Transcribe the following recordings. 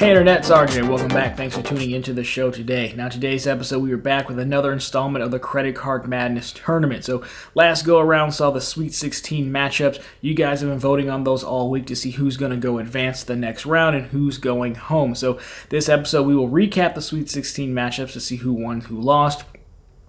Hey Internet, it's RJ. Welcome back. Thanks for tuning into the show today. Now today's episode, we are back with another installment of the Credit Card Madness Tournament. So last go around saw the Sweet 16 matchups. You guys have been voting on those all week to see who's going to go advance to the next round and who's going home. So this episode, we will recap the Sweet 16 matchups to see who won, who lost.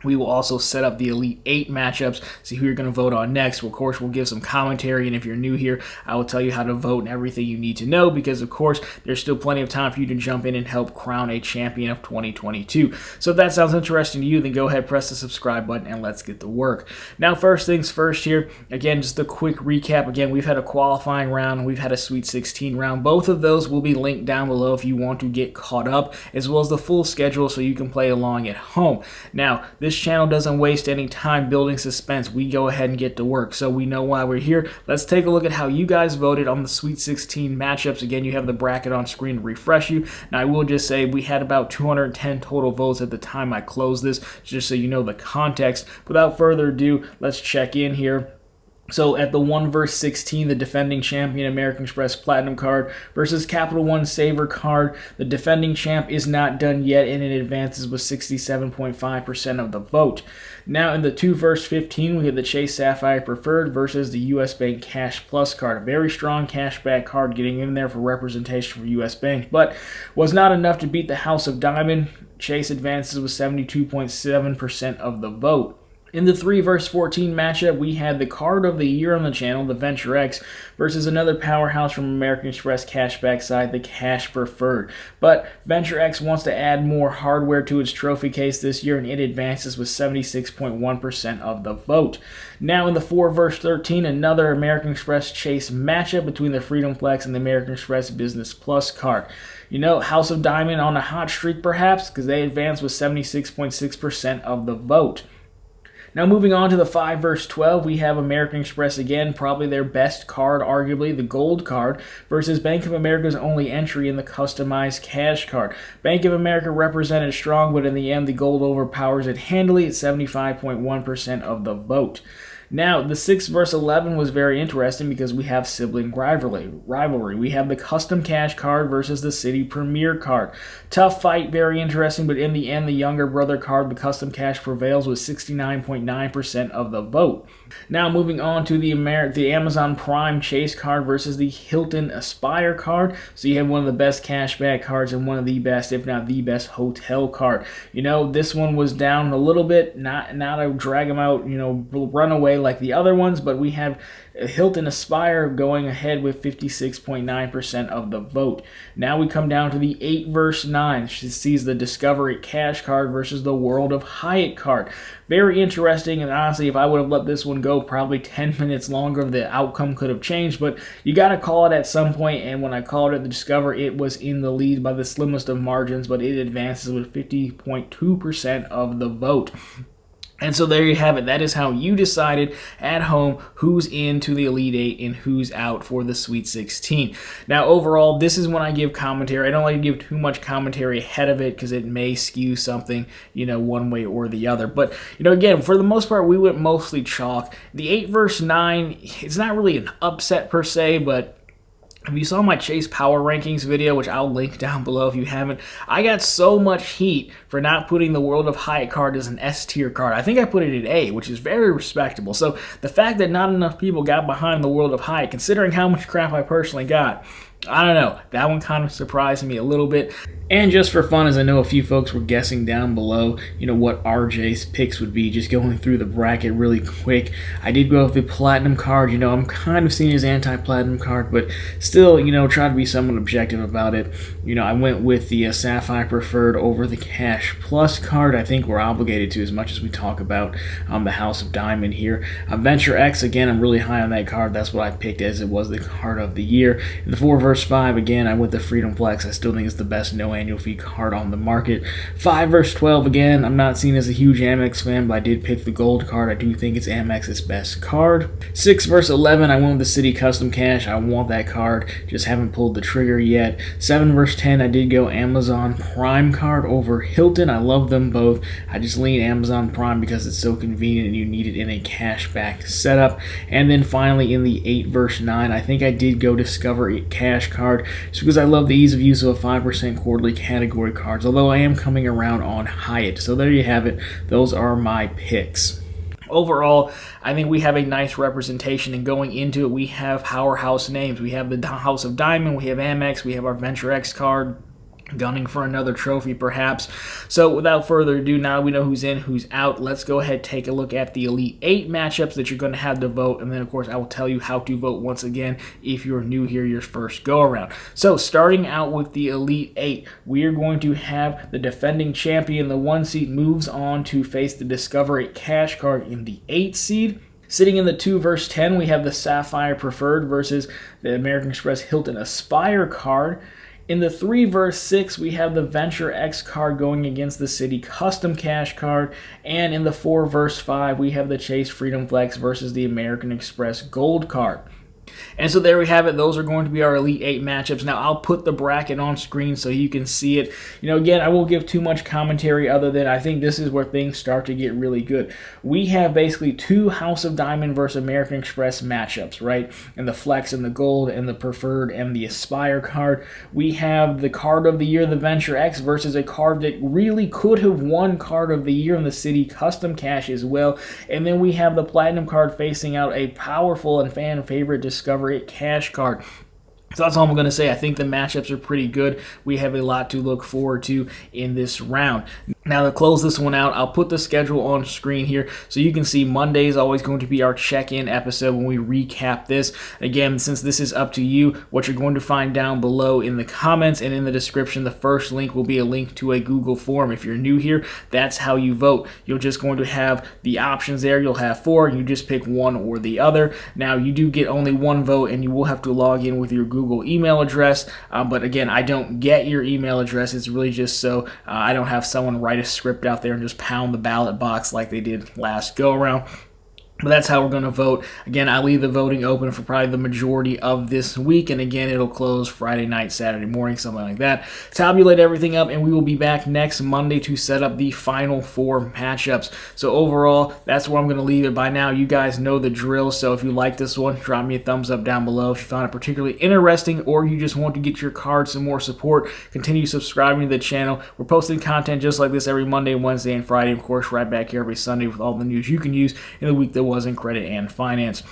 We will also set up the Elite 8 matchups, see who you're going to vote on next. Of course, we'll give some commentary, and if you're new here, I will tell you how to vote and everything you need to know because, of course, there's still plenty of time for you to jump in and help crown a champion of 2022. So if that sounds interesting to you, then go ahead, press the subscribe button, and let's get to work. Now, first things first here, again, just a quick recap. Again, we've had a qualifying round, and we've had a Sweet 16 round. Both of those will be linked down below if you want to get caught up, as well as the full schedule so you can play along at home. Now, this channel doesn't waste any time building suspense. We go ahead and get to work. So we know why we're here. Let's take a look at how you guys voted on the Sweet 16 matchups. Again, you have the bracket on screen to refresh you. Now, I will just say we had about 210 total votes at the time I closed this, just so you know the context. Without further ado, let's check in here. So at the 1 vs 16, the defending champion American Express Platinum card versus Capital One Saver card. The defending champ is not done yet, and it advances with 67.5% of the vote. Now in the 2 vs 15, we have the Chase Sapphire Preferred versus the US Bank Cash Plus card. A very strong cashback card getting in there for representation for US Bank, but was not enough to beat the House of Diamond. Chase advances with 72.7% of the vote. In the 3 vs 14 matchup, we had the card of the year on the channel, the Venture X, versus another powerhouse from American Express Cashback side, the Cash Preferred. But Venture X wants to add more hardware to its trophy case this year, and it advances with 76.1% of the vote. Now in the 4 vs 13, another American Express Chase matchup between the Freedom Flex and the American Express Business Plus card. You know, House of Diamond on a hot streak perhaps, because they advance with 76.6% of the vote. Now moving on to the 5 vs 12, we have American Express again, probably their best card, arguably the gold card, versus Bank of America's only entry in the customized cash card. Bank of America represented strong, but in the end the gold overpowers it handily at 75.1% of the vote. Now, the 6 vs 11 was very interesting because we have sibling rivalry. We have the custom cash card versus the city premier card. Tough fight, very interesting, but in the end, the younger brother card, the custom cash, prevails with 69.9% of the vote. Now, moving on to the Amazon Prime Chase card versus the Hilton Aspire card. So you have one of the best cashback cards and one of the best, if not the best, hotel card. You know, this one was down a little bit, not to drag them out, you know, run away like the other ones, but we have Hilton Aspire going ahead with 56.9% of the vote. Now we come down to the 8 vs 9. She sees the Discovery Cash card versus the World of Hyatt card. Very interesting, and honestly, if I would have let this one go probably 10 minutes longer, the outcome could have changed, but you got to call it at some point, and when I called it the Discovery, it was in the lead by the slimmest of margins, but it advances with 50.2% of the vote. And so there you have it. That is how you decided at home who's into the Elite 8 and who's out for the Sweet 16. Now, overall, this is when I give commentary. I don't like to give too much commentary ahead of it because it may skew something, you know, one way or the other. But, you know, again, for the most part, we went mostly chalk. The 8 vs 9, it's not really an upset per se, but if you saw my Chase Power Rankings video, which I'll link down below if you haven't, I got so much heat for not putting the World of Hyatt card as an S tier card. I think I put it at A, which is very respectable. So the fact that not enough people got behind the World of Hyatt, considering how much crap I personally got, I don't know. That one kind of surprised me a little bit. And just for fun, as I know a few folks were guessing down below, you know, what RJ's picks would be, just going through the bracket really quick. I did go with the Platinum card. You know, I'm kind of seen as anti-Platinum card, but still, you know, try to be somewhat objective about it. You know, I went with the Sapphire Preferred over the Cash Plus card. I think we're obligated to, as much as we talk about the House of Diamond here. Venture X, again, I'm really high on that card. That's what I picked as it was the card of the year. In the 4 vs 5, again, I went the Freedom Flex. I still think it's the best no annual fee card on the market. 5 vs 12, again, I'm not seen as a huge Amex fan, but I did pick the gold card. I do think it's Amex's best card. 6 vs 11, I went with the City Custom Cash. I want that card, just haven't pulled the trigger yet. 7 vs first 10, I did go Amazon Prime card over Hilton. I love them both. I just lean Amazon Prime because it's so convenient and you need it in a cashback setup. And then finally in the 8 verse 9, I think I did go Discover Cash card just because I love the ease of use of a 5% quarterly category cards, although I am coming around on Hyatt. So there you have it. Those are my picks. Overall, I think we have a nice representation, and going into it, we have powerhouse names. We have the House of Diamond, we have Amex, we have our Venture X card, gunning for another trophy perhaps. So without further ado, now we know who's in, who's out. Let's go ahead and take a look at the Elite 8 matchups that you're going to have to vote, and then of course I will tell you how to vote once again if you're new here, your first go around. So starting out with the Elite 8, we are going to have the defending champion, the 1 seed, moves on to face the Discover Cash card in the 8 seed. Sitting in the 2 verse 10, we have the Sapphire Preferred versus the American Express Hilton Aspire card. In the 3 verse 6, we have the Venture X card going against the City Custom Cash card. And in the 4 verse 5, we have the Chase Freedom Flex versus the American Express Gold card. And so there we have it. Those are going to be our Elite 8 matchups. Now, I'll put the bracket on screen so you can see it. Again, I won't give too much commentary other than I think this is where things start to get really good. We have basically 2 House of Diamond versus American Express matchups, right? And the Flex and the Gold and the Preferred and the Aspire card. We have the Card of the Year, the Venture X, versus a card that really could have won Card of the Year in the City Custom Cash as well. And then we have the Platinum card facing out a powerful and fan favorite Discover Cash card. So that's all I'm going to say. I think the matchups are pretty good. We have a lot to look forward to in this round. Now, to close this one out, I'll put the schedule on screen here so you can see Monday is always going to be our check-in episode when we recap this. Again, since this is up to you, what you're going to find down below in the comments and in the description, the first link will be a link to a Google form. If you're new here, that's how you vote. You're just going to have the options there. You'll have 4, and you just pick one or the other. Now, you do get only 1 vote, and you will have to log in with your Google email address. But again, I don't get your email address. It's really just so I don't have someone write a script out there and just pound the ballot box like they did last go around. But that's how we're going to vote. Again, I leave the voting open for probably the majority of this week. And again, it'll close Friday night, Saturday morning, something like that. Tabulate everything up, and we will be back next Monday to set up the final 4 matchups. So overall, that's where I'm going to leave it. By now, you guys know the drill. So if you like this one, drop me a thumbs up down below. If you found it particularly interesting or you just want to get your card some more support, continue subscribing to the channel. We're posting content just like this every Monday, Wednesday, and Friday. Of course, right back here every Sunday with all the news you can use in the week that was in credit and finance.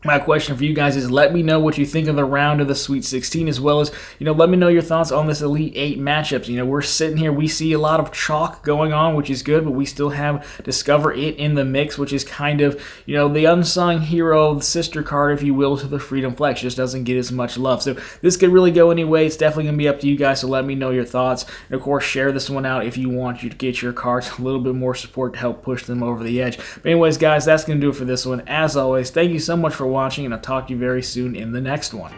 My question for you guys is, let me know what you think of the round of the Sweet 16, as well as, let me know your thoughts on this Elite 8 matchups. We're sitting here, we see a lot of chalk going on, which is good, but we still have Discover It in the mix, which is kind of, the unsung hero, the sister card, if you will, to the Freedom Flex. Just doesn't get as much love. So this could really go anyway. It's definitely going to be up to you guys, so let me know your thoughts. And of course, share this one out if you want you to get your cards a little bit more support to help push them over the edge. But anyways, guys, that's going to do it for this one. As always, thank you so much for watching, and I'll talk to you very soon in the next one.